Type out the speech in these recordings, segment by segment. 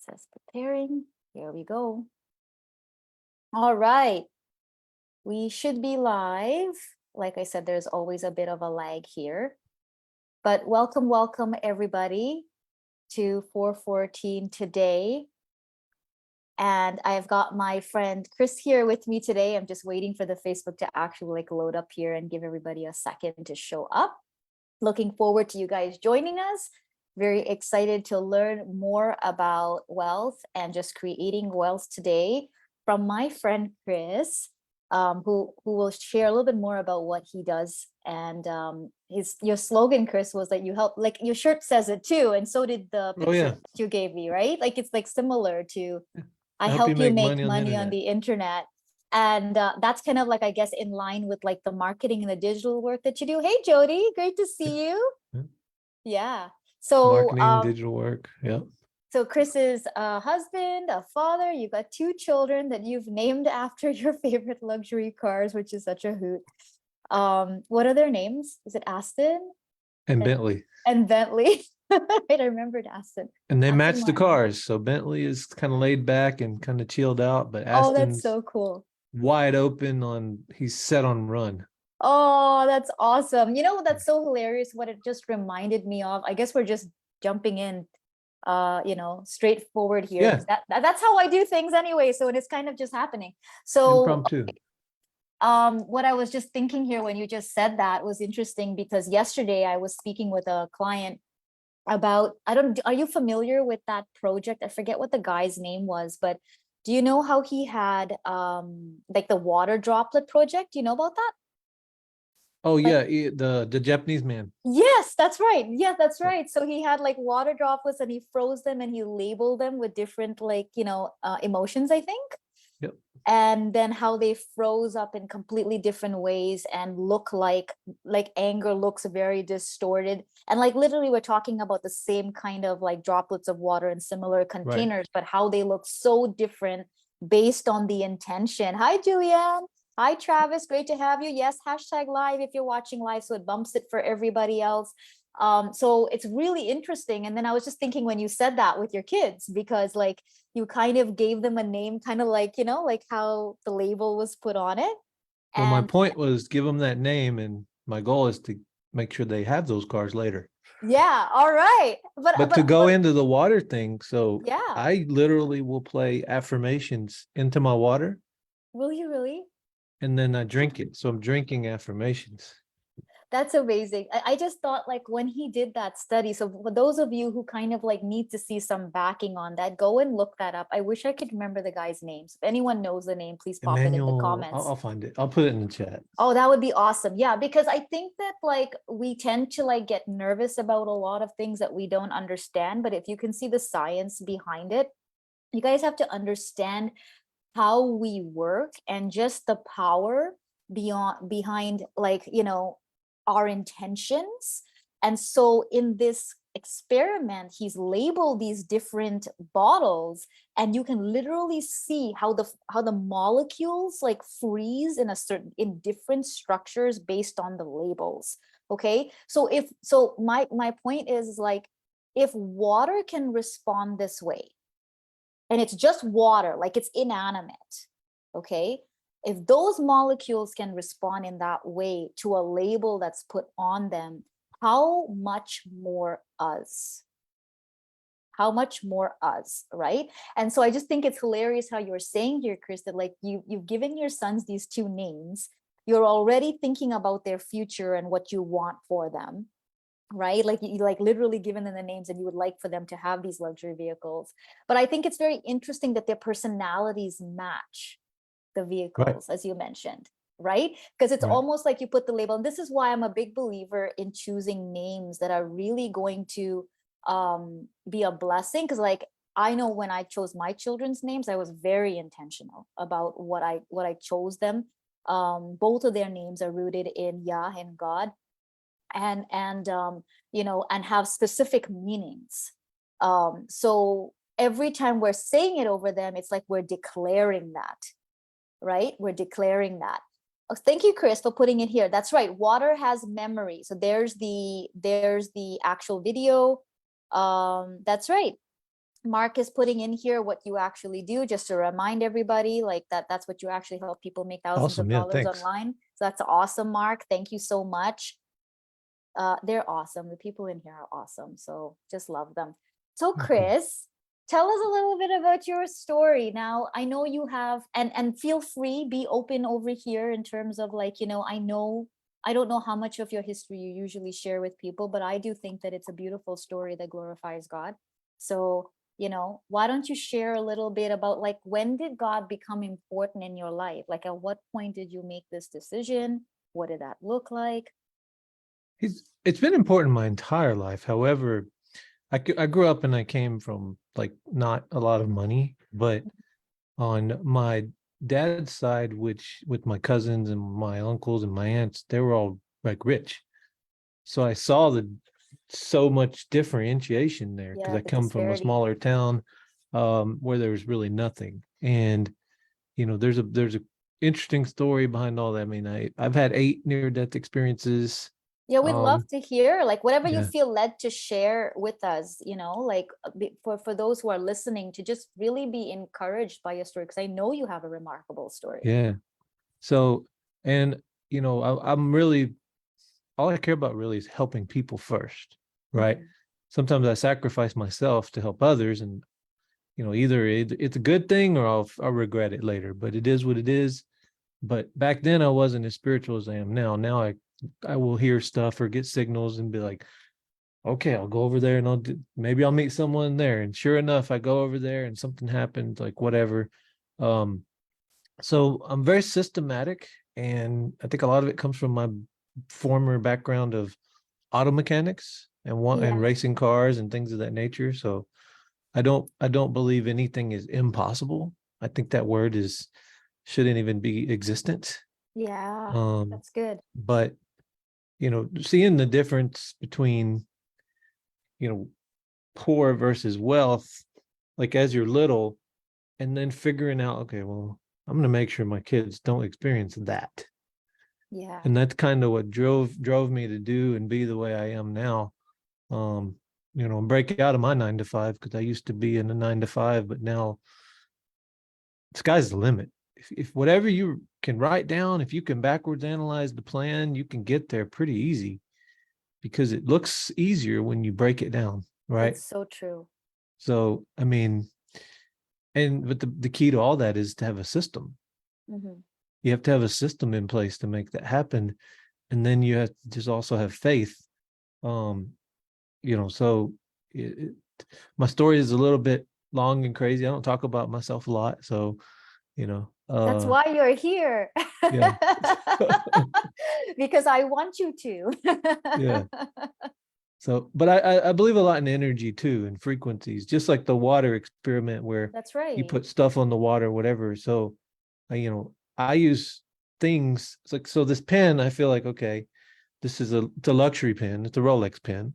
says preparing. Here we go. All right. We should be live. Like I said, there's always a bit of a lag here. But welcome everybody to 414 today. And I've got my friend Chris here with me today. I'm just waiting for the Facebook to actually load up here and give everybody a second to show up. Looking forward to you guys joining us. Very excited to learn more about wealth and just creating wealth today from my friend Chris, who will share a little bit more about what he does. And your slogan, Chris, was that you help, like your shirt says it too, and so did the picture that you gave me, right? Like it's like similar to I help you make money on the internet. And that's kind of like, I guess, in line with like the marketing and the digital work that you do. Hey, Jody, great to see you. Yeah. So marketing, digital work. Yeah. So Chris is a husband, a father. You've got 2 children that you've named after your favorite luxury cars, which is such a hoot. What are their names? Is it Aston? And Bentley. And Bentley. Right, I remembered Aston. And they Aston match the Martin. cars. So Bentley is kind of laid back and kind of chilled out, but Aston's that's so cool. Wide open he's set on run. Oh, that's awesome. You know, that's so hilarious. What it just reminded me of, I guess we're just jumping in, straightforward here. Yeah. That's how I do things anyway. So it's kind of just happening. So impromptu. What I was just thinking here when you just said that was interesting, because yesterday I was speaking with a client about, are you familiar with that project? I forget what the guy's name was, but do you know how he had like the water droplet project? Do you know about that? Oh, yeah, the Japanese man. Yes, that's right. Yeah, that's right. So he had like water droplets and he froze them and he labeled them with different emotions, I think. Yep. And then how they froze up in completely different ways and look like anger looks very distorted. And like literally we're talking about the same kind of like droplets of water in similar containers, but how they look so different based on the intention. Hi, Julianne. Hi, Travis. Great to have you. Yes, #live if you're watching live, so it bumps it for everybody else. So it's really interesting. And then I was just thinking when you said that with your kids, because like you kind of gave them a name, kind of like, like how the label was put on it. Well, my point was give them that name, and my goal is to make sure they have those cars later. Yeah. All right. But to go into the water thing, so yeah, I literally will play affirmations into my water. Will you really? And then I drink it. So I'm drinking affirmations. That's amazing. I just thought like when he did that study, so for those of you who kind of like need to see some backing on that, go and look that up. I wish I could remember the guy's name. So if anyone knows the name, please pop it in the comments. I'll find it. I'll put it in the chat. Oh, that would be awesome. Yeah, because I think that like we tend to like get nervous about a lot of things that we don't understand. But if you can see the science behind it, you guys have to understand how we work and just the power behind like, our intentions. And so in this experiment, he's labeled these different bottles, and you can literally see how the molecules like freeze in different structures based on the labels. Okay, so my point is like, if water can respond this way, and it's just water, like it's inanimate, okay? If those molecules can respond in that way to a label that's put on them, how much more us? How much more us, right? And so I just think it's hilarious how you're saying here, Chris, that like you've given your sons these 2 names. You're already thinking about their future and what you want for them, right? Like you like literally given them the names and you would like for them to have these luxury vehicles. But I think it's very interesting that their personalities match the vehicles, as you mentioned, right? Because it's almost like you put the label. And this is why I'm a big believer in choosing names that are really going to be a blessing. Because like I know when I chose my children's names, I was very intentional about what I chose them. Both of their names are rooted in Yah and God, and have specific meanings. So every time we're saying it over them, it's like we're declaring that, right? We're declaring that. Oh, thank you, Chris, for putting it here. That's right. Water has memory. So there's the actual video. That's right. Mark is putting in here what you actually do, just to remind everybody like that's what you actually help people make thousands of Awesome. Yeah. dollars Thanks. online. So that's awesome, Mark. Thank you so much. They're awesome. The people in here are awesome. So just love them. So Chris, tell us a little bit about your story. Now, I know you have, and feel free, be open over here in terms of like, I don't know how much of your history you usually share with people, but I do think that it's a beautiful story that glorifies God. So, why don't you share a little bit about like, when did God become important in your life? Like, at what point did you make this decision? What did that look like? It's been important my entire life. However, I grew up and I came from like not a lot of money, but on my dad's side, which with my cousins and my uncles and my aunts, they were all like rich. So I saw so much differentiation there because Yeah, I the come from a disparity. smaller town where there was really nothing. And there's a interesting story behind all that. I mean, I've had 8 near-death experiences. Yeah, we'd love Um, to hear like whatever you yeah, feel led to share with us, like for those who are listening to just really be encouraged by your story, because I know you have a remarkable story. yeah. So, and I'm really all I care about really is helping people first, right? Mhm. Sometimes I sacrifice myself to help others, and either it's a good thing or I'll regret it later. But it is what it is. But back then I wasn't as spiritual as I am now. Now I will hear stuff or get signals and be like, okay, I'll go over there and maybe I'll meet someone there. And sure enough, I go over there and something happened, like whatever. Um, so I'm very systematic, and I think a lot of it comes from my former background of auto mechanics and Yeah, racing cars and things of that nature. So I don't believe anything is impossible. I think that word shouldn't even be existent. yeah, Um, that's good. but seeing the difference between you know poor versus wealth, like as you're little, and then figuring out, okay, well, I'm going to make sure my kids don't experience that. Yeah, And that's kind of what drove me to do and be the way I am now. Um, break out of my 9 to 5, because I used to be in a 9 to 5, but now sky's the limit. If whatever you can write down, if you can backwards analyze the plan, you can get there pretty easy, because it looks easier when you break it down, right? it's so true. So, I mean, but the key to all that is to have a system. Hmm. You have to have a system in place to make that happen. And then you have to just also have faith. Um, so it, my story is a little bit long and crazy. I don't talk about myself a lot. So, you know, That's uh, why you're here. yeah, Because I want you to. yeah. So, but I believe a lot in energy too, and frequencies, just like the water experiment where That's you right. put stuff on the water, whatever. So, I use things. It's like, so this pen, I feel like, okay, it's a luxury pen. It's a Rolex pen.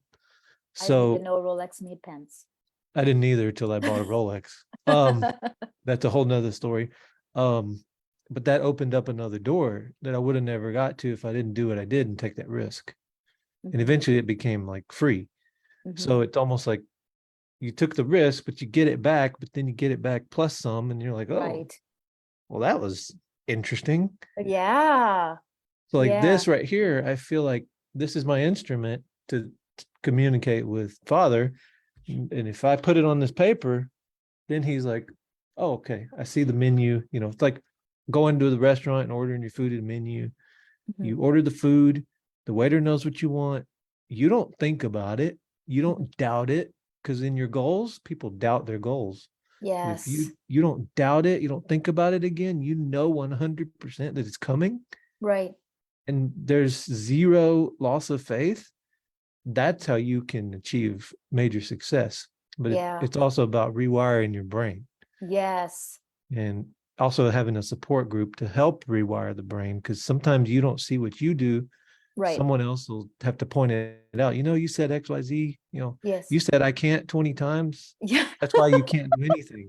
I didn't even So know Rolex made pens. I didn't either till I bought a Rolex. That's a whole nother story. Um, but that opened up another door that I would have never got to if I didn't do what I did and take that risk. And Mhm, eventually it became like free. So mhm. it's almost like you took the risk, but you get it back, but then you get it back plus some, and you're like, oh, Right. well, that was interesting. Yeah. So like Yeah. this right here, I feel like this is my instrument to communicate with Father. And if I put it on this paper, then he's like, oh, okay, I see the menu. It's like going to the restaurant and ordering your food at the menu. You Mhm, order the food, the waiter knows what you want. You don't think about it, you mhm. don't doubt it, because in your goals, people doubt their goals. But if Yes. you don't doubt it, you don't think about it again, 100% that it's coming, Right. and there's zero loss of faith. That's how you can achieve major success. But Yeah. it's also about rewiring your brain, Yes. and also having a support group to help rewire the brain, because sometimes you don't see what you do. Right. Someone else will have to point it out. You said XYZ, Yes. you said I can't 20 times. Yeah. That's why you can't do anything.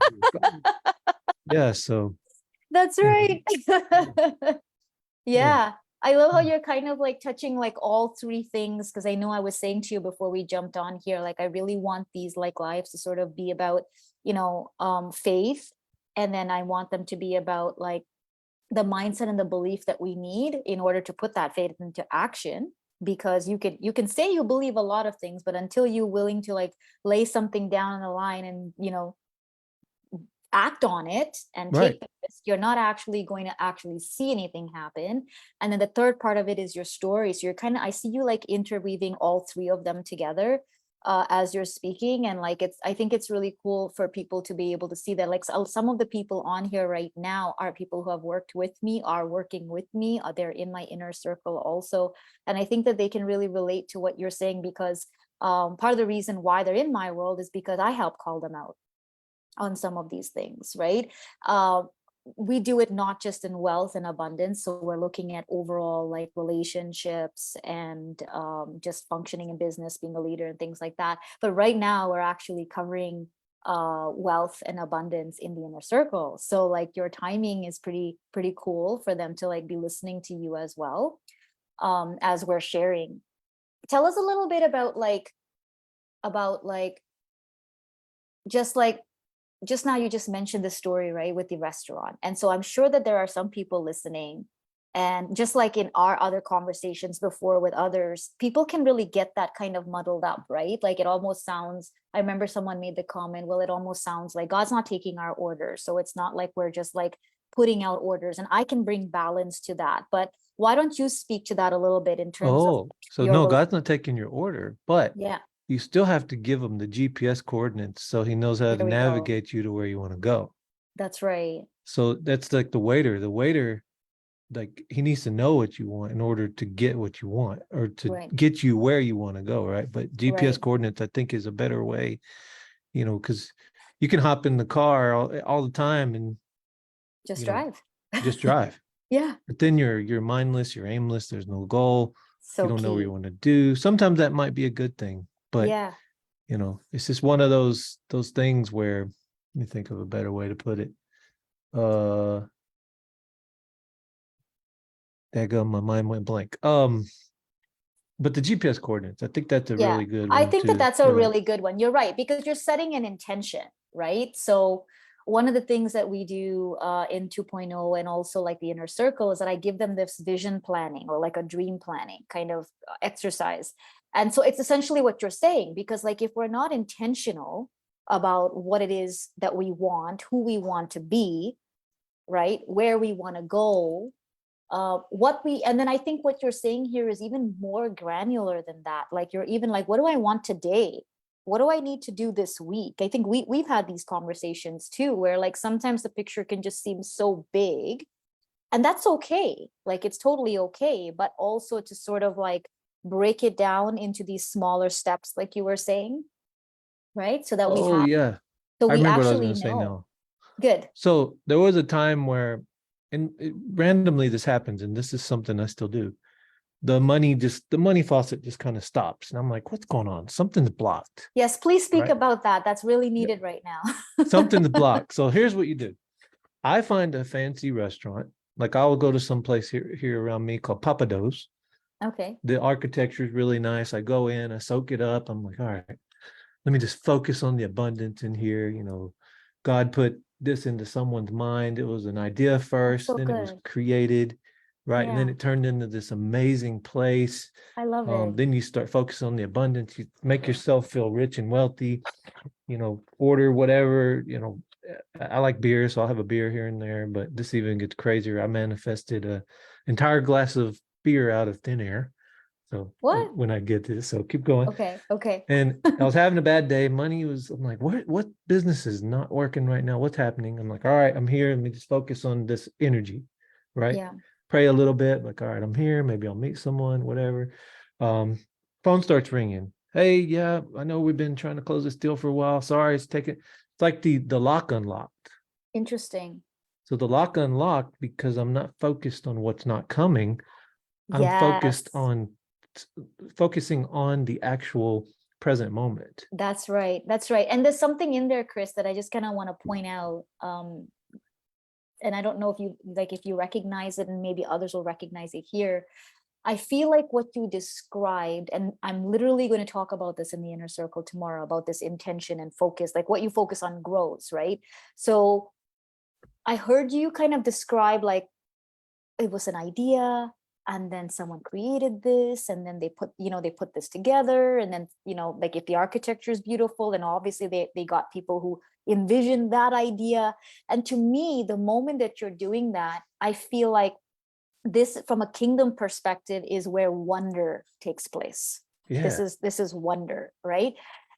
Yeah. So, That's you right. yeah. Yeah. I love how you're kind of like touching like all three things, because I know I was saying to you before we jumped on here, like I really want these like lives to sort of be about faith. And then I want them to be about like the mindset and the belief that we need in order to put that faith into action. Because you can say you believe a lot of things, but until you're willing to like lay something down on the line and act on it and Right. take the risk, you're not actually going to actually see anything happen. And then the third part of it is your story. So you're kind of, I see you like interweaving all three of them together as you're speaking. And like, I think it's really cool for people to be able to see that, like some of the people on here right now are people who have worked with me, are working with me, they're in my inner circle also. And I think that they can really relate to what you're saying, because part of the reason why they're in my world is because I help call them out on some of these things, right? We do it not just in wealth and abundance. So we're looking at overall like relationships and just functioning in business, being a leader and things like that. But right now we're actually covering wealth and abundance in the inner circle. So like your timing is pretty cool for them to like be listening to you as well, as we're sharing. Tell us a little bit about just now you just mentioned the story, right, with the restaurant. And so I'm sure that there are some people listening, and just like in our other conversations before with others, people can really get that kind of muddled up, right? Like it almost sounds, I remember someone made the comment, well, it almost sounds like God's not taking our orders. So it's not like we're just like putting out orders, and I can bring balance to that. But why don't you speak to that a little bit in terms of Oh, so your no, God's not taking your order, but yeah, you still have to give him the GPS coordinates so he knows how to there we go. navigate you to where you want to go. That's right. So that's like the waiter. The waiter, like he needs to know what you want in order to get what you want, or to Right. get you where you want to go, right? But GPS Right. coordinates, I think, is a better way, because you can hop in the car all the time and Just you know drive. just drive. Yeah. But then you're mindless, you're aimless, there's no goal, you So don't know what you key. want to do. Sometimes that might be a good thing, but Yeah. it's just one of those things where, let me think of a better way to put it. There go, my mind went blank. But the GPS coordinates, I think that's a Yeah, really good I one think that to that's a relate. really good one. You're right, because you're setting an intention, right? So one of the things that we do in 2.0 and also like the inner circle is that I give them this vision planning or like a dream planning kind of exercise. And so it's essentially what you're saying, because like if we're not intentional about what it is that we want, who we want to be, right, where we want to go, and then I think what you're saying here is even more granular than that. Like you're even like, what do I want today? What do I need to do this week? I think we've had these conversations too, where like sometimes the picture can just seem so big, and that's okay. Like it's totally okay, but also to sort of like break it down into these smaller steps, like you were saying, right? Oh yeah, So I we remember what I was actually going to say know. now. Good. So there was a time where, and randomly this happens, and this is something I still do. The money faucet just kind of stops, and I'm like, what's going on? Something's blocked, Yes, please speak right? about that. That's really Yeah, needed right now. something's blocked. So here's what you do. I find a fancy restaurant, like I will go to some place here around me called Papados. Okay. The architecture is really nice. I go in, I soak it up. I'm like, all right, let me just focus on the abundance in here. God put this into someone's mind. It was an idea That's first, so then it was good. created, right? And then Yeah, it turned into this amazing place. I love it. Then you start focusing on the abundance. You make yourself feel rich and wealthy. Order whatever. I like beer, so I'll have a beer here and there. But this even gets crazier. I manifested a entire glass of beer out of thin air. So What? when I get this, so keep going. Okay, okay. And I was having a bad day. I'm like, what business is not working right now? What's happening? I'm like, all right, I'm here. Let me just focus on this energy, right? Yeah. Pray a little bit, like, all right, I'm here. Maybe I'll meet someone, whatever. Um, Phone starts ringing. Hey, yeah, I know we've been trying to close this deal for a while. Sorry, it's like the lock unlocked. Interesting. So the lock unlocked because I'm not focused on what's not coming. I'm Yes, focusing on the actual present moment. that's right. That's right. And there's something in there, Chris, that I just kind of want to point out. And I don't know if you recognize it, and maybe others will recognize it here. I feel like what you described, and I'm literally going to talk about this in the inner circle tomorrow, about this intention and focus, like what you focus on grows, right? So I heard you kind of describe like it was an idea, and then someone created this, and then they put this together, and then, like if the architecture is beautiful, then obviously they got people who envisioned that idea. And to me, the moment that you're doing that, I feel like this, from a kingdom perspective, is where wonder takes place. Yeah. This is wonder, right?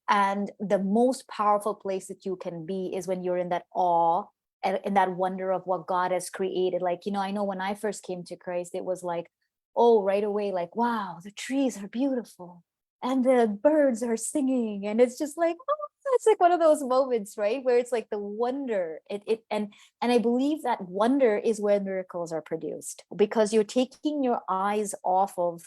And the most powerful place that you can be is when you're in that awe and in that wonder of what God has created. Like, I know when I first came to Christ, it was like, oh, right away, like, wow, the trees are beautiful and the birds are singing, and it's just like, oh, it's like one of those moments, right, where it's like the wonder. And I believe that wonder is where miracles are produced, because you're taking your eyes off of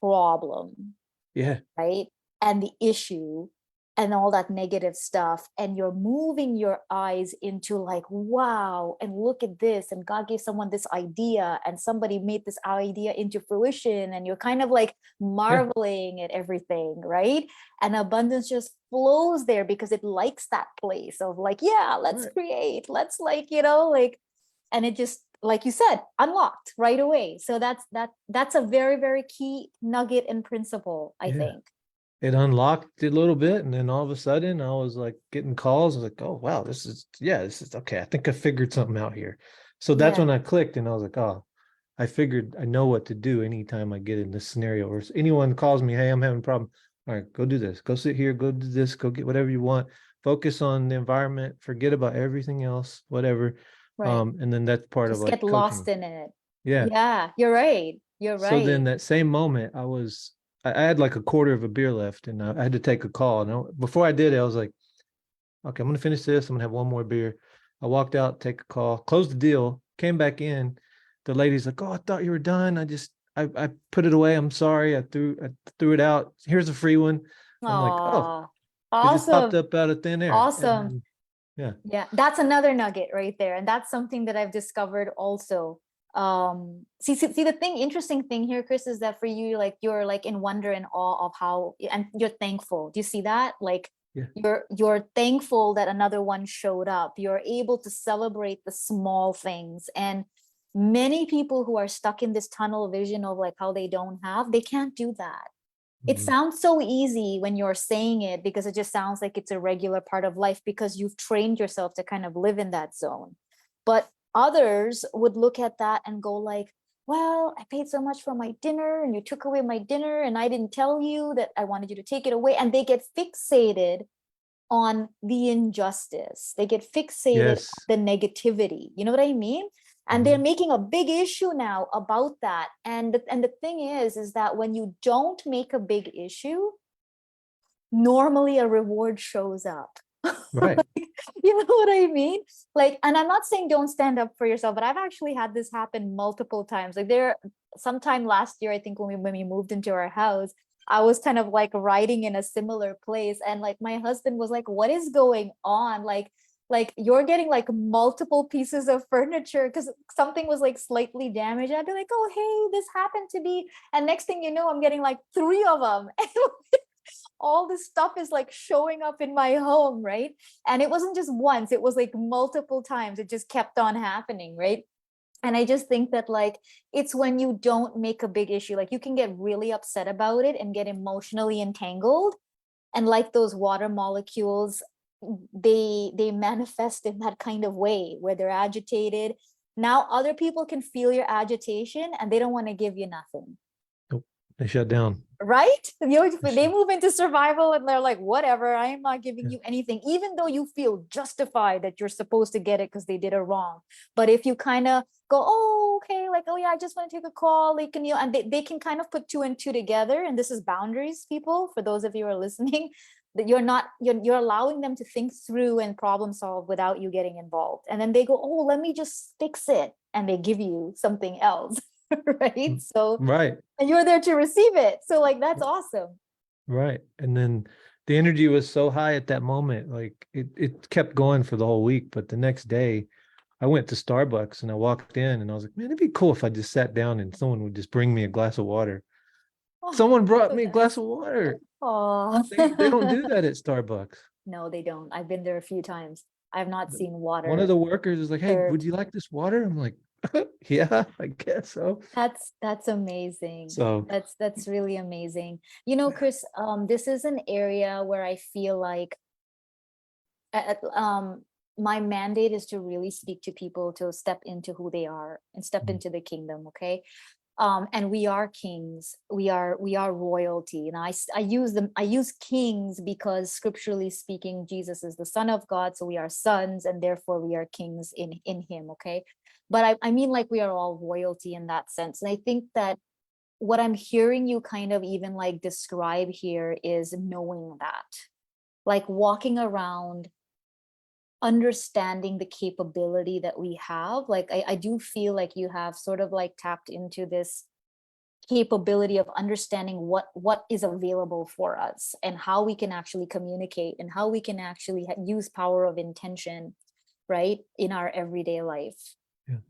problem, Yeah. right, and the issue and all that negative stuff, and you're moving your eyes into like, wow, and look at this, and God gave someone this idea, and somebody made this idea into fruition, and you're kind of like Yeah. marveling at everything, right? And abundance just flows there because it likes that place of like, yeah, let's Right. create, let's like, like, and it just, like you said, unlocked right away. So that's a very, very key nugget and principle, I Yeah. think. It unlocked it a little bit, and then all of a sudden I was like getting calls. I was like, oh wow, this is okay. I think I figured something out here. So that's Yeah. when I clicked, and I was like, oh, I figured I know what to do anytime I get in this scenario, or anyone calls me, hey, I'm having a problem. All right, go do this, go sit here, go do this, go get whatever you want. Focus on the environment, forget about everything else, whatever. Right. And then that's part of Just like get lost coaching. in it. Yeah. Yeah, you're right. You're So then right. that same moment, I had like a quarter of a beer left, and I had to take a call. And before I did it, I was like, okay, I'm gonna finish this. I'm gonna have one more beer. I walked out, take a call, closed the deal, came back in. The lady's like, oh, I thought you were done. I put it away. I'm sorry. I threw it out. Here's a free one. I'm like, oh, Oh, it just popped awesome. up out of thin air. And Awesome. then, yeah. Yeah, that's another nugget right there. And that's something that I've discovered also. See the interesting thing here, Chris, is that for you, like you're like in wonder and awe of how, and you're thankful. Do you see that? Like Yeah. you're thankful that another one showed up. You're able to celebrate the small things. And many people who are stuck in this tunnel vision of like how they don't have, they can't do that. It Mhm. sounds so easy when you're saying it, because it just sounds like it's a regular part of life because you've trained yourself to kind of live in that zone. But others would look at that and go like, well, I paid so much for my dinner and you took away my dinner and I didn't tell you that I wanted you to take it away. And they get fixated on the injustice. They get fixated on Yes. the negativity. You know what I mean? And they're Mhm. making a big issue now about that. And the thing is that when you don't make a big issue, normally a reward shows up. Right. You know what I mean? Like, and I'm not saying don't stand up for yourself, but I've actually had this happen multiple times. Like sometime last year, I think when we moved into our house, I was kind of like riding in a similar place, and like my husband was like, what is going on? Like you're getting like multiple pieces of furniture because something was like slightly damaged. I'd be like, oh, hey, this happened to be, and next thing you know, I'm getting like 3 of them. All this stuff is like showing up in my home, right? And it wasn't just once, it was like multiple times. It just kept on happening, right? And I just think that like it's when you don't make a big issue, like you can get really upset about it and get emotionally entangled, and like those water molecules, they manifest in that kind of way where they're agitated. Now other people can feel your agitation and they don't want to give you nothing. Nope. They shut down. Right? They They shut- move into survival and they're like, whatever, I am not giving Yeah. you anything, even though you feel justified that you're supposed to get it because they did it wrong. But if you kind of go, oh, okay, like, oh yeah, I just want to take a call, they can, and they can kind of put two and two together. And this is boundaries, people, for those of you who are listening, that you're allowing them to think through and problem solve without you getting involved. And then they go, oh, let me just fix it. And they give you something else. Right? So, Right. and you're there to receive it. So like that's awesome. Right. And then the energy was so high at that moment, like it kept going for the whole week. But the next day, I went to Starbucks and I walked in and I was like, man, it'd be cool if I just sat down and someone would just bring me a glass of water. Oh, Someone brought so me a glass nice. of water. Oh. They don't do that at Starbucks. No, they don't. I've been there a few times. I have not seen One of water the workers is like, hey, would served. you like this water? I'm like, yeah, I guess so. That's amazing. So That's really amazing. You know, Chris, this is an area where I feel like my mandate is to really speak to people to step into who they are and step into the kingdom. Okay. And we are kings, we are royalty, and I use kings because scripturally speaking Jesus is the son of God, so we are sons and therefore we are kings in him. Okay, but I mean, like, we are all royalty in that sense, and I think that what I'm hearing you kind of even like describe here is knowing that, like, walking around understanding the capability that we have. Like, I do feel like you have sort of like tapped into this capability of understanding what is available for us and how we can actually communicate and how we can actually use power of intention, right, in our everyday life. yeah,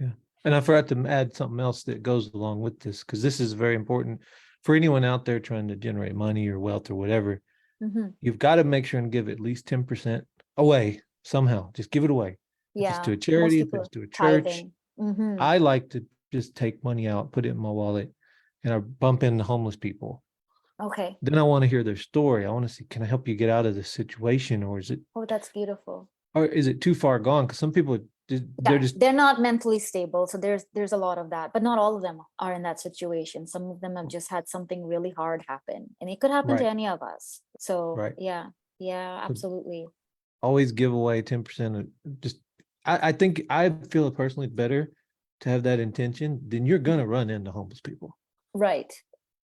yeah. And I forgot to add something else that goes along with this, because this is very important for anyone out there trying to generate money or wealth or whatever. Hmm. You've got to make sure and give at least 10% away somehow. Just give it away. If it's to Yeah, a most charity, if it's people to a church. tithing. Hmm. I like to just take money out, put it in my wallet, and I bump into homeless people. Okay. Then I want to hear their story. I want to see, can I help you get out of this situation, Oh, that's beautiful. or is it too far gone? Because some people, they're Yeah, just they're not mentally stable, so there's a lot of that, but not all of them are in that situation. Some of them have just had something really hard happen, and it could happen to right, any of us. So right. yeah, yeah, So absolutely. always give away 10% of just, I think I feel it personally better to have that intention, then you're gonna run into homeless people. Right,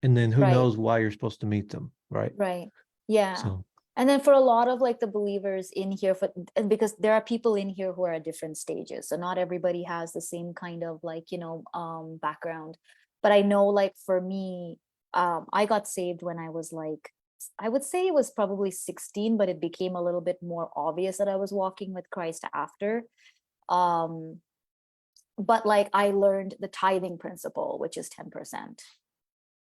And then who right. knows why you're supposed to meet them, right? Right. Yeah. So And then for a lot of like the believers in here, and because there are people in here who are at different stages. So not everybody has the same kind of like, background. But I know, like, for me, I got saved when I was like, I would say it was probably 16, but it became a little bit more obvious that I was walking with Christ after. Um, but like I learned the tithing principle, which is 10%,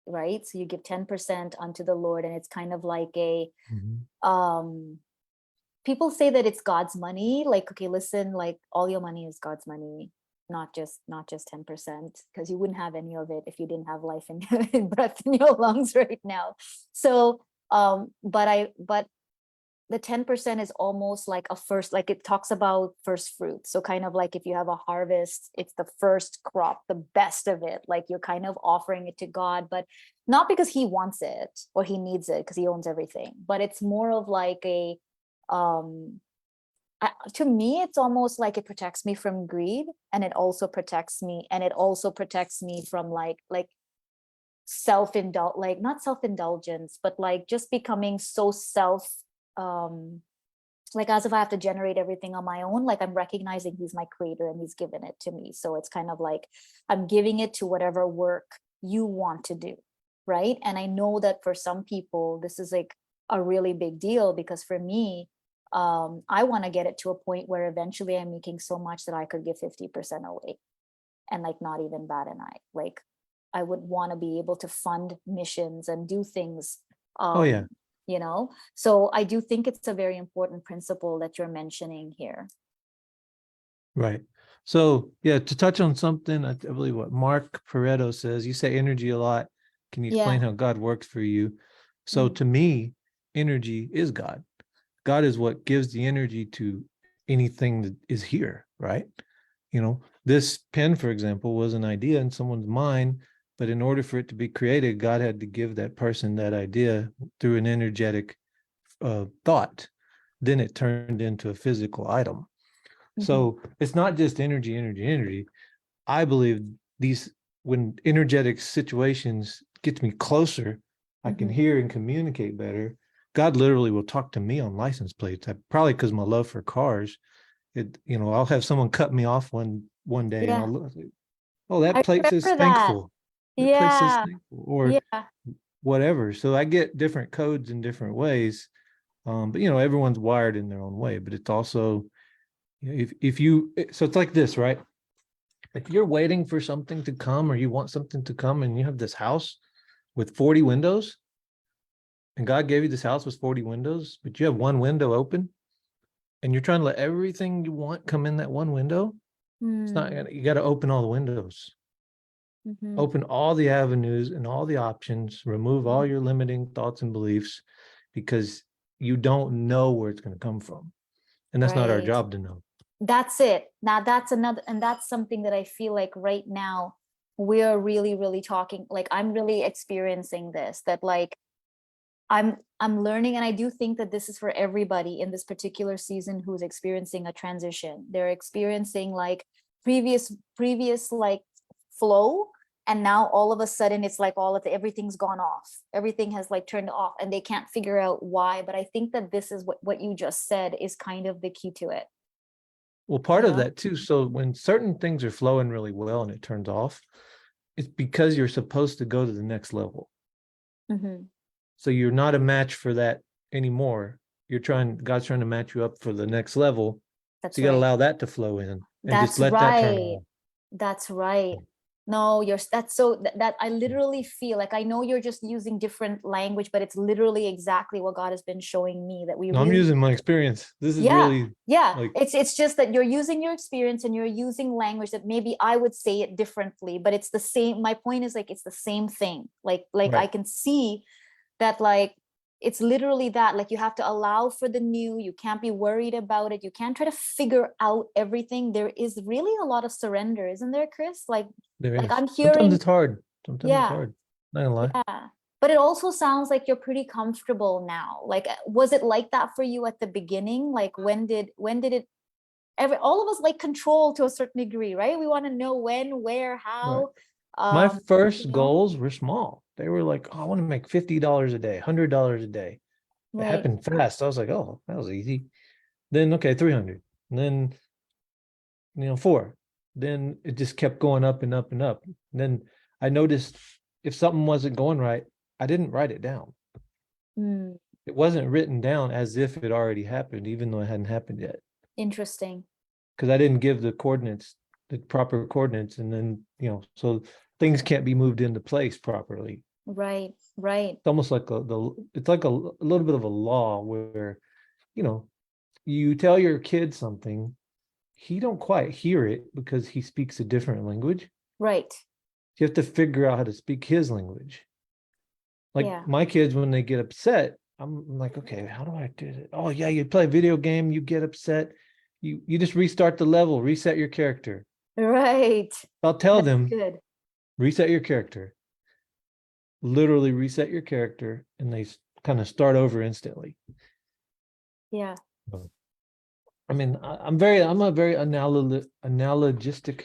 right? So you give 10% unto the Lord, and it's kind of like a mhm. um people say that it's God's money. Like, okay, listen, like, all your money is God's money, not just 10%, because you wouldn't have any of it if you didn't have life and, and breath in your lungs right now. So but the 10% is almost like a first, like, it talks about first fruit. So kind of like if you have a harvest, it's the first crop, the best of it, like you're kind of offering it to God, but not because he wants it or he needs it because he owns everything, but it's more of like a um to me, it's almost like it protects me from greed, and it also protects me, from like self-indulge, like, not self-indulgence, but like just becoming so um like, as if I have to generate everything on my own. Like, I'm recognizing he's my creator and he's given it to me, so it's kind of like I'm giving it to whatever work you want to do, right? And I know that for some people this is like a really big deal, because for me, I want to get it to a point where eventually I'm making so much that I could give 50% away, and like not even bat an eye. Like, I would want to be able to fund missions and do things. Oh yeah, um so I do think it's a very important principle that you're mentioning here. right. So yeah, to touch on something, I believe what Mark Pareto says, you say energy a lot. Can you explain Yeah. how God works for you? So Mm. to me, energy is God. God is what gives the energy to anything that is here, right? This pen, for example, was an idea in someone's mind, but in order for it to be created, God had to give that person that idea through an energetic thought. Then it turned into a physical item. Mhm. So it's not just energy, energy, energy. I believe these, when energetic situations get me closer, I can Mhm. hear and communicate better. God literally will talk to me on license plates. Probably because my love for cars. I'll have someone cut me off one day, and Yeah, I'll look, oh, that I plate says remember that. thankful. That plate says Yeah. thankful, or Yeah. whatever. So I get different codes in different ways. But everyone's wired in their own way. But it's also, If you, so it's like this, right? If you're waiting for something to come or you want something to come and you have this house with 40 windows and God gave you this house with 40 windows, but you have one window open and you're trying to let everything you want come in that one window, it's not, Mm, you got to open all the windows, mhm, open all the avenues and all the options, remove all mhm. your limiting thoughts and beliefs because you don't know where it's going to come from. And that's not our Right. job to know. That's it. Now that's another, and that's something that I feel like right now we're really, really talking, like I'm really experiencing this, that like I'm learning, and I do think that this is for everybody in this particular season who's experiencing a transition. They're experiencing like previous like flow, and now all of a sudden it's like all of everything's gone off. Everything has like turned off and they can't figure out why. But I think that this is what you just said is kind of the key to it, Well, you part of know? that too. So when certain things are flowing really well and it turns off, it's because you're supposed to go to the next level. Hmm. So you're not a match for that anymore. God's trying to match you up for the next level. So That's you got to right. allow that to flow in and just That's let that turn right. on. That's right. No, that's so that I literally feel like, I know you're just using different language, but it's literally exactly what God has been showing me, that we No, I'm really, using my experience. This is yeah, really yeah. like, It's just that you're using your experience and you're using language that maybe I would say it differently, but it's the same. My point is like it's the same thing. Like I right. can see that like it's literally that, like you have to allow for the new, you can't be worried about it, you can't try to figure out everything. There is really a lot of surrender, isn't there, Chris? There Like is. I'm Sometimes hearing, it's hard. Sometimes it's yeah, hard. Not gonna lie. yeah, but it also sounds like you're pretty comfortable now. Like was it like that for you at the beginning? Like when did it ever, all of us like control to a certain degree, right? We want to know when, where, Right. how, My um you first know goals were small. They were like, oh, I want to make $50 a day, $100 a day. It right. happened fast. I was like, oh, that was easy. Then okay, 300. And then 4. Then it just kept going up and up and up. And then I noticed if something wasn't going right, I didn't write it down. Hmm. It wasn't written down as if it already happened, even though it hadn't happened yet. Interesting. Because I didn't give the coordinates, the proper coordinates, and then so things can't be moved into place properly. Right, right. It's almost like it's like a little bit of a law where you know you tell your kid something, he don't quite hear it because he speaks a different language. Right. You have to figure out how to speak his language. Like Yeah. my kids, when they get upset, I'm like, okay, how do I do it? Oh yeah, you play a video game, you get upset, you just restart the level, reset your character. Right. I'll tell That's them, good. reset your character, literally reset your character, and they kind of start over instantly. Yeah. I mean, I'm a very analogistic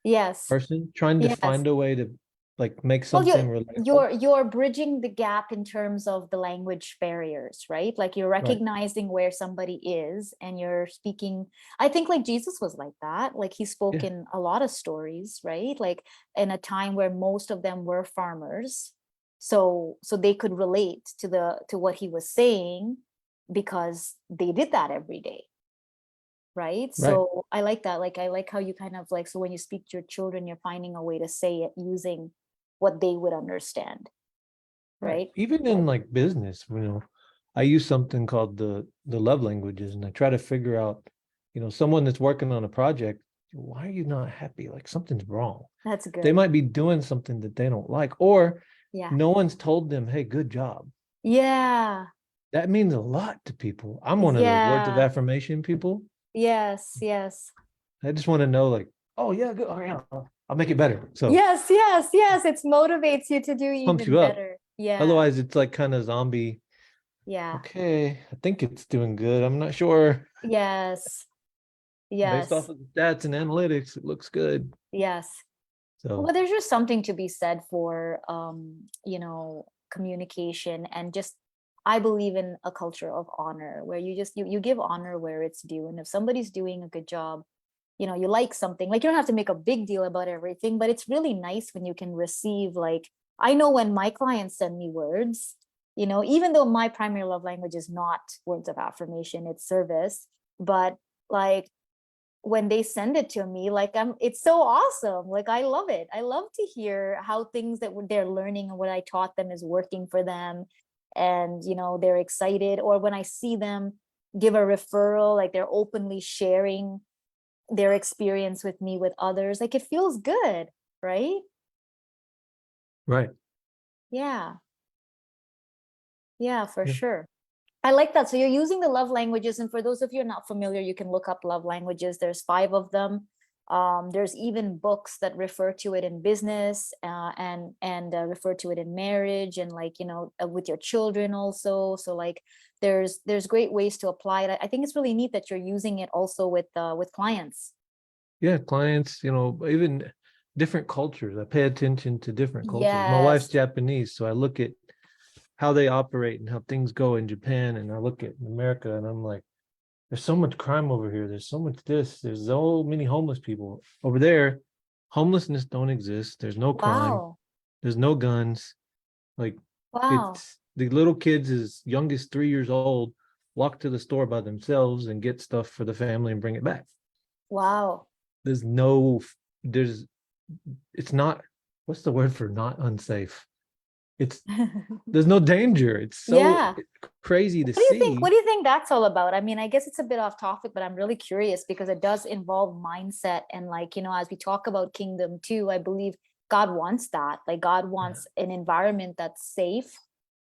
Yes. person trying to Yes. find a way to like make Well, something relatable. you're bridging the gap in terms of the language barriers, right? Like you're Right. recognizing where somebody is and you're speaking. I think like Jesus was like that. Like he spoke Yeah. in a lot of stories, right? Like in a time where most of them were farmers. So they could relate to what he was saying because they did that every day. Right. Right. So I like that. Like I like how you kind of like, so when you speak to your children, you're finding a way to say it using what they would understand. Right. Right. Even in like business, I use something called the love languages, and I try to figure out, someone that's working on a project, why are you not happy? Like something's wrong. That's They good. might be doing something that they don't like, or Yeah. no one's told them, hey, good job. Yeah. That means a lot to people. I'm one of those words of Yeah. affirmation people. Yes. Yes. I just want to know, like, oh yeah, good. Oh, yeah, I'll make it better. So Yes. Yes. Yes. It motivates you to do pumps even you up. better. Yeah. Otherwise, it's like kind of zombie. Yeah. Okay, I think it's doing good. I'm not sure. Yes. Based off Yes. of the stats and analytics, it looks good. Yes. Well, So there's just something to be said for communication and just, I believe in a culture of honor where you just you give honor where it's due. And if somebody's doing a good job, you like something, like you don't have to make a big deal about everything, but it's really nice when you can receive, like, I know when my clients send me words, even though my primary love language is not words of affirmation, it's service, but like when they send it to me, like it's so awesome. Like I love it. I love to hear how things that they're learning and what I taught them is working for them. And, they're excited. Or when I see them give a referral, like they're openly sharing their experience with me with others, like it feels good, right? Right. Yeah. Yeah, for Yeah. sure. I like that. So you're using the love languages, and for those of you who are not familiar, you can look up love languages. There's 5 of them. There's even books that refer to it in business, and refer to it in marriage, and like with your children also. So like there's great ways to apply it. I think it's really neat that you're using it also with clients. Yeah, clients, even different cultures. I pay attention to different cultures. My wife's Yes. Japanese, so I look at how they operate and how things go in Japan, and I look at America, and I'm like, there's so much crime over here. There's so much this. There's so many homeless people over there. Homelessness don't exist. There's no crime. Wow. There's no guns. Like, Wow. it's the little kids as young as 3 years old walk to the store by themselves and get stuff for the family and bring it back. Wow. There's no, there's, it's not, what's the word for not unsafe? It's, there's no danger. It's so Yeah. crazy to What do you think? see. What do you think that's all about? I mean, I guess it's a bit off topic, but I'm really curious because it does involve mindset. And like, as we talk about kingdom too, I believe God wants that. Like God wants an environment that's safe.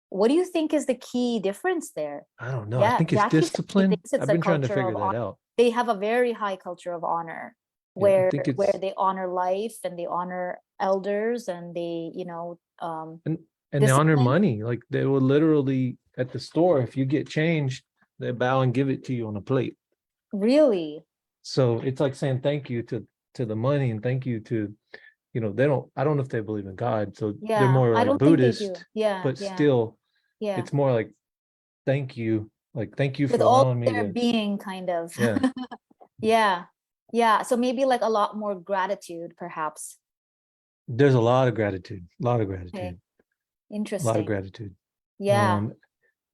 What do you think is the key difference there? I don't know. I Yeah, think it's Jackie said she discipline. thinks it's I've a been trying to culture of figure that honor. out. They have a very high culture of honor Yeah, I where think where it's they honor life and they honor elders and they, and they honor discipline. money. Like they will literally at the store, if you get change, they bow and give it to you on a plate. Really? So it's like saying thank you to the money and thank you to, they don't, I don't know if they believe in God. So they're Yeah, more I like don't think they do. Buddhist, Yeah, but yeah, still yeah. it's more like thank you. Like thank you With for all allowing of me their to, being, kind of. yeah. Yeah, yeah. So maybe like a lot more gratitude, perhaps. There's a lot of gratitude, a lot of Okay, gratitude, a lot of interesting. gratitude. Yeah. Um,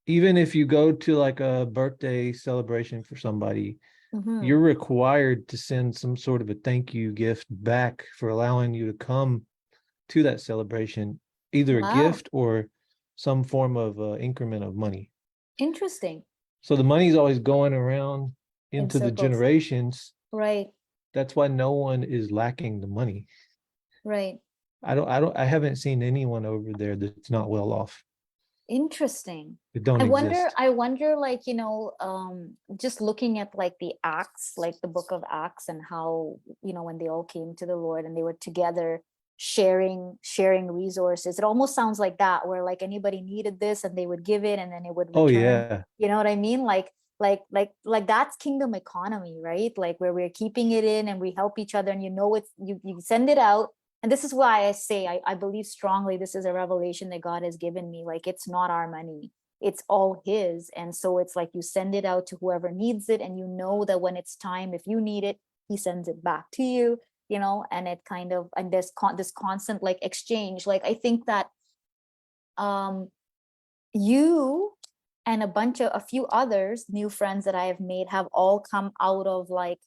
even if you go to like a birthday celebration for somebody, Hmm. you're required to send some sort of a thank you gift back for allowing you to come to that celebration, either a Wow. gift or some form of increment of money. Interesting. So the money's always going around In into the circles. generations. Right, That's why no one is lacking the money. right. I haven't seen anyone over there that's not well off. Interesting. It don't exist. I wonder, like, just looking at like the Acts, like the book of Acts, and how, when they all came to the Lord and they were together sharing resources. It almost sounds like that, where like anybody needed this and they would give it and then it would Oh return. yeah. You know what I mean? Like that's kingdom economy, right? Like where we're keeping it in and we help each other, and it's you send it out. And this is why I say I believe strongly this is a revelation that God has given me. Like it's not our money, it's all his. And so it's like you send it out to whoever needs it, and you know that when it's time, if you need it, he sends it back to you, and it kind of, and this constant like exchange. Like I think that um you and a few others, new friends that I have made, have all come out of like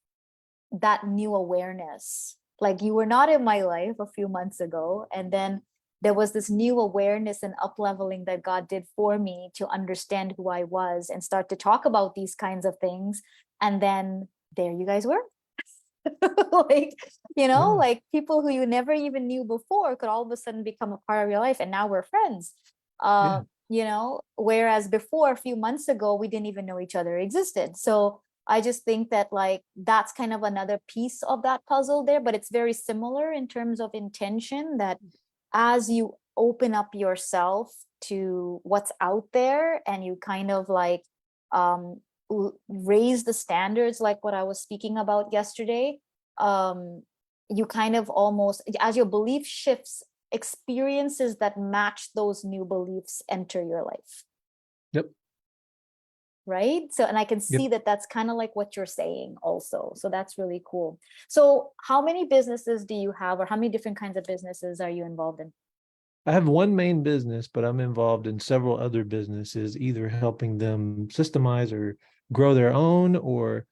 that new awareness. Like you were not in my life a few months ago, and then there was this new awareness and up leveling that God did for me to understand who I was and start to talk about these kinds of things. And then there you guys were. Like, Yeah. like people who you never even knew before could all of a sudden become a part of your life, and now we're friends. Yeah. Whereas before, a few months ago, we didn't even know each other existed. So I just think that like that's kind of another piece of that puzzle there, but it's very similar in terms of intention, that as you open up yourself to what's out there and you kind of like um raise the standards, like what I was speaking about yesterday, um you kind of almost, as your belief shifts, experiences that match those new beliefs enter your life, Yep. right? So, and I can Yep. see that that's kind of like what you're saying also. So that's really cool. So how many businesses do you have, or how many different kinds of businesses are you involved in? I have one main business, but I'm involved in several other businesses, either helping them systemize or grow their own, or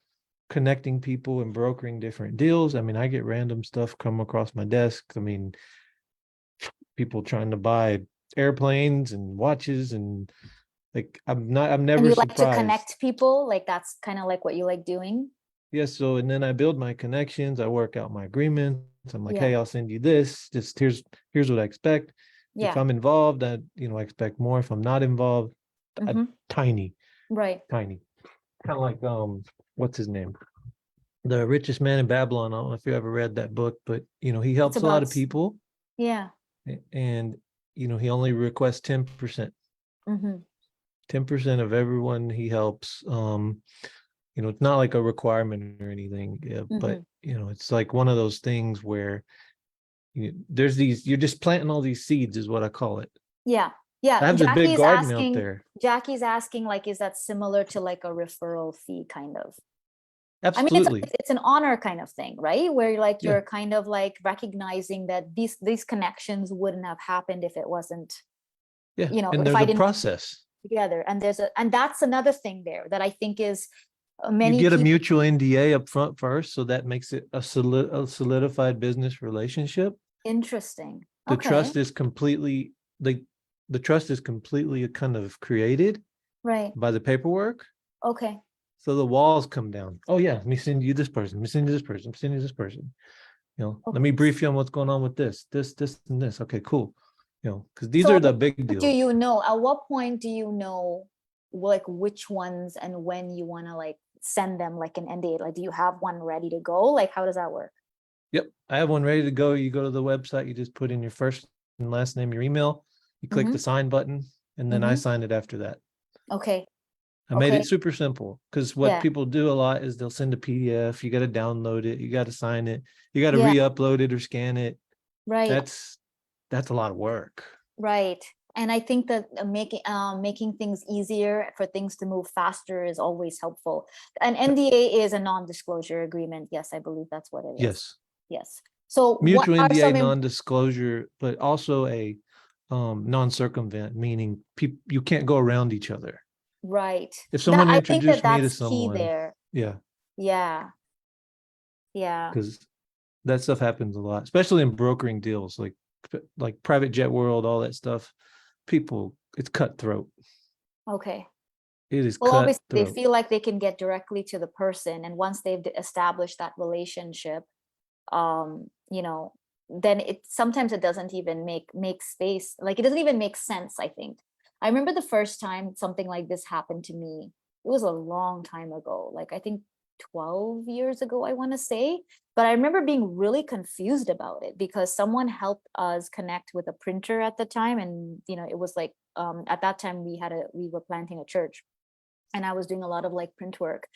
connecting people and brokering different deals. I mean, I get random stuff come across my desk. I mean, people trying to buy airplanes and watches, and like I'm And never you like to surprised. connect people, like that's kind of like what you like doing. Yes, so and then I build my connections, I work out my agreements. I'm like, Yeah. hey, I'll send you this. Just here's what I expect. If Yeah. I'm involved, I expect more. If I'm not involved, Mm-hmm. tiny, Right. tiny. Kind of like what's his name? The Richest Man in Babylon. I don't know if you ever read that book, but he It's helps a lot about, of people, yeah. and he only requests 10%. Mm-hmm. 10% of everyone he helps. It's not like a requirement or anything, yeah, Mm-hmm. but it's like one of those things where there's these, you're just planting all these seeds, is what I call it. Yeah. I Yeah. have this big garden out there. Jackie's asking, like, is that similar to like a referral fee kind of? I mean, Absolutely. it's an honor kind of thing, right? Where like Yeah. you're kind of like recognizing that these connections wouldn't have happened if it wasn't, Yeah. And if there's I a didn't process. put together. And that's another thing there that I think is You many get a people. mutual NDA up front first, so that makes it a solidified business relationship. Interesting. The Okay. trust is completely the trust is completely kind of created Right. by the paperwork. Okay. So the walls come down. Oh yeah, let me send you this person. Let me send you this person. I'm sending you this person. Let me Okay. brief you on what's going on with this, and this. Okay, cool. Because these So are the big do deals. you know, at what point do you know like which ones and when you want to like send them like an NDA? Like, do you have one ready to go? Like, how does that work? Yep, I have one ready to go. You go to the website, you just put in your first and last name, your email, you click Mm-hmm. the sign button, and then I Mm-hmm. sign it after that. Okay. I made Okay. it super simple because what Yeah. people do a lot is they'll send a PDF, you got to download it, you got to sign it, you got to Yeah. re-upload it or scan it. Right. That's a lot of work. Right. And I think that making things easier for things to move faster is always helpful. An NDA is a non-disclosure agreement. Yes, I believe that's what it is. Yes. Yes. So what Mutual are NDA some non-disclosure, but also a non-circumvent, meaning you can't go around each other. right. If That someone I think that introduced me to that's key someone, there. yeah, Yeah. Yeah. because that stuff happens a lot, especially in brokering deals, like private jet world, all that stuff. People, it's cutthroat. Okay. It is Well, obviously they cutthroat. feel like they can get directly to the person, and once they've established that relationship, you know, then it sometimes it doesn't even make space, like it doesn't even make sense, I think. I remember the first time something like this happened to me. It was a long time ago, like I think 12 years ago, I want to say. But I remember being really confused about it because someone helped us connect with a printer at the time. And it was like at that time we were planting a church, and I was doing a lot of like print work.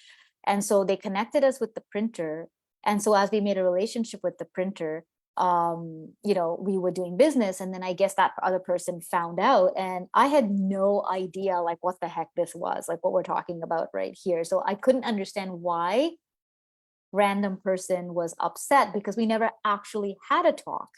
And so they connected us with the printer. And so as we made a relationship with the printer, we were doing business. And then I guess that other person found out, and I had no idea like what the heck this was, like what we're talking about right here. So I couldn't understand why random person was upset because we never actually had a talk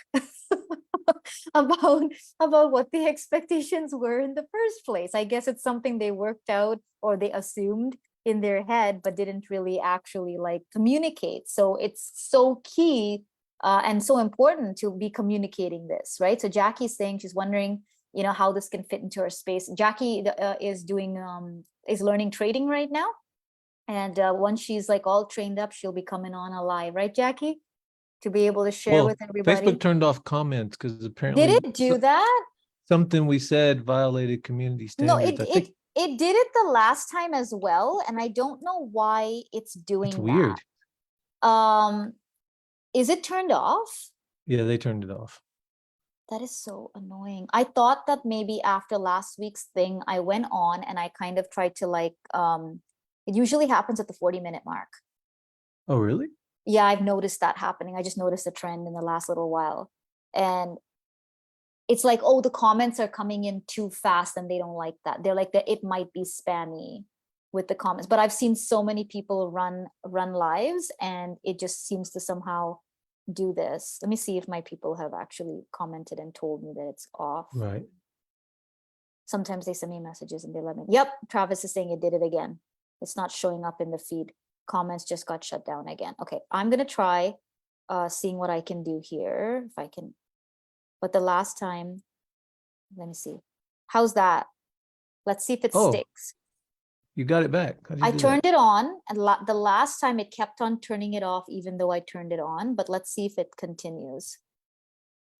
about what the expectations were in the first place. I guess it's something they worked out or they assumed in their head, but didn't really actually like communicate. So it's so key and so important to be communicating this, right? So Jackie's saying she's wondering, how this can fit into her space. Jackie is learning trading right now. And once she's like all trained up, she'll be coming on a live, right, Jackie? To be able to share Well, with everybody. Facebook turned off comments because Did apparently it do that? something we said violated community No, standards. I think it did it the last time as well, and I don't know why it's it's doing weird. that. Is it turned off? Yeah, they turned it off. That is so annoying. I thought that maybe after last week's thing, I went on and I kind of tried to like it usually happens at the 40-minute mark. Oh, really? Yeah, I've noticed that happening. I just noticed a trend in the last little while. And it's like, oh, the comments are coming in too fast and they don't like that. They're like that it might be spammy with the comments. But I've seen so many people run lives and it just seems to somehow do this. Let me see if my people have actually commented and told me that it's off. Right. Sometimes they send me messages and they let me. Yep, Travis is saying it did it again. It's not showing up in the feed. Comments just got shut down again. Okay, I'm gonna try seeing what I can do here, if I can. But the last time, let me see. How's that? Let's see if it Oh, sticks. you got it back. How did you I do turned that? it on, and the last time it kept on turning it off, even though I turned it on. But let's see if it continues.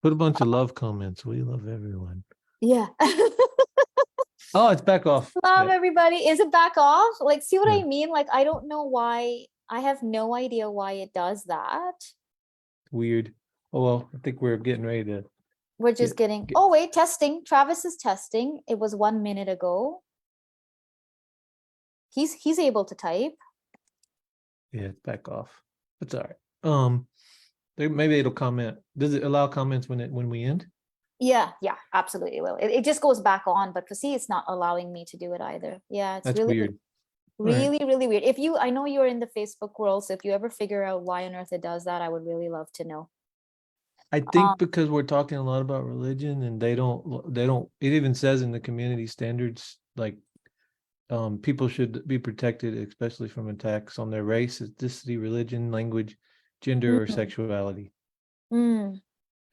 Put a bunch of love comments. We love everyone. Yeah. Oh, it's back off. Love Yeah. everybody. Is it back off? Like, see what Yeah. I mean? Like, I don't know why. I have no idea why it does that. Weird. Oh well, I think we're getting ready to We're just getting. get Oh wait, testing. Travis is testing. It was 1 minute ago. He's able to type. yeah, it's back off. It's all right. Maybe it'll comment. Does it allow comments when we end? Yeah, absolutely will. It just goes back on, but see, it's not allowing me to do it either. Yeah, it's That's really, weird. All right. really weird. If you, I know you're in the Facebook world, so if you ever figure out why on earth it does that, I would really love to know. I Um, think because we're talking a lot about religion and they don't it even says in the community standards like people should be protected, especially from attacks on their race, ethnicity, religion, language, gender, or mm, sexuality. mm.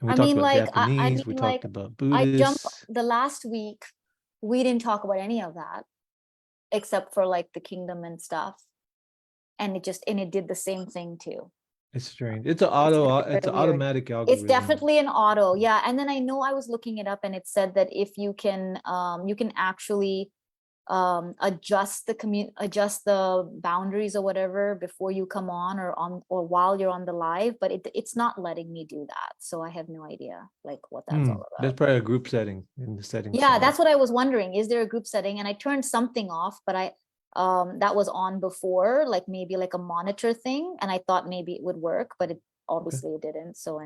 And we I talked mean, about like, I Japanese, we mean, talked like, about I jumped Buddhists. the last week. We didn't talk about any of that except for like the kingdom and stuff, and it did the same thing too. It's strange. It's It's very an weird. automatic It's algorithm. definitely an auto, yeah. And then I know I was looking it up, and it said that if you can actually adjust the boundaries or whatever before you come on or while you're on the live, but it's not letting me do that, so I have no idea like what that's all That's about. probably a group setting in the settings Yeah, somewhere. that's what I was wondering. Is there a group setting? And I turned something off, but I that was on before, like maybe like a monitor thing, and I thought maybe it would work, but it Okay. obviously it didn't. So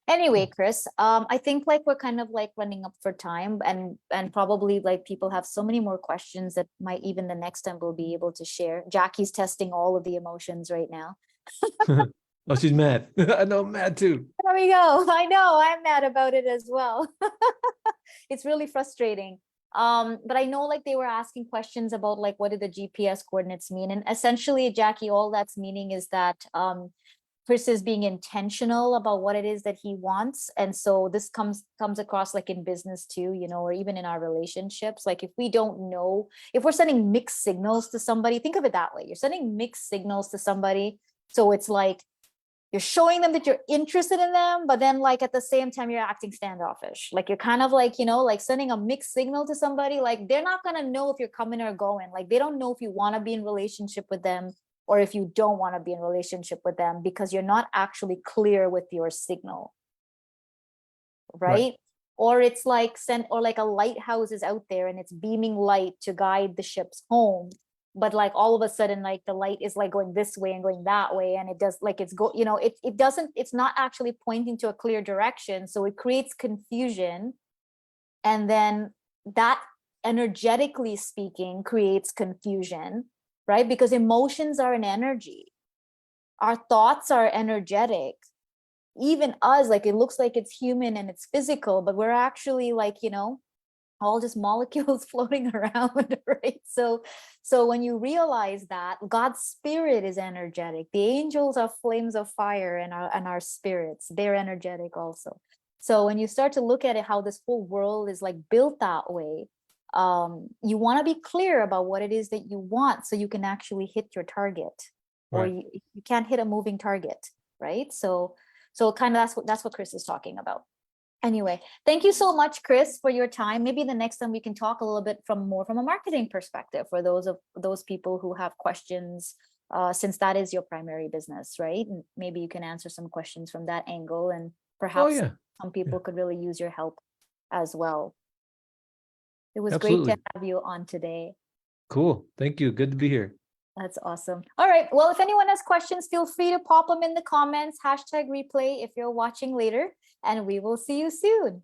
anyway, Chris, I think like we're kind of like running up for time, and probably like people have so many more questions that might even the next time we'll be able to share. Jackie's testing all of the emotions right now. Oh, she's mad. I know I'm mad too. There we go. I know I'm mad about it as well. It's really frustrating. But I know like they were asking questions about like what do the GPS coordinates mean? And essentially, Jackie, all that's meaning is that Chris is being intentional about what it is that he wants. And so this comes across like in business too, or even in our relationships. Like if we don't know, if we're sending mixed signals to somebody, think of it that way. You're sending mixed signals to somebody. So it's like you're showing them that you're interested in them, but then like at the same time you're acting standoffish. Like you're kind of like, like sending a mixed signal to somebody. Like they're not going to know if you're coming or going. Like they don't know if you want to be in relationship with them or if you don't want to be in relationship with them, because you're not actually clear with your signal, Right. right? Or it's like like a lighthouse is out there and it's beaming light to guide the ships home, but like all of a sudden like the light is like going this way and going that way, and it does like it's not actually pointing to a clear direction, so it creates confusion. And then that, energetically speaking, creates confusion, right? Because emotions are an energy, our thoughts are energetic. Even us, like it looks like it's human and it's physical, but we're actually like all just molecules floating around, right? So when you realize that God's spirit is energetic, the angels are flames of fire, and our spirits, they're energetic also. So when you start to look at it, how this whole world is like built that way, you want to be clear about what it is that you want so you can actually hit your target, or Right. you can't hit a moving target, right? So kind of that's what Chris is talking about. Anyway, thank you so much, Chris, for your time. Maybe the next time we can talk a little bit more from a marketing perspective for those people who have questions, since that is your primary business, right? And maybe you can answer some questions from that angle, and Oh perhaps yeah. some Yeah. people could really use your help as well. It was great to Absolutely. have you on today. Cool. Thank you. Good to be here. That's awesome. All right. Well, if anyone has questions, feel free to pop them in the comments, #replay if you're watching later, and we will see you soon.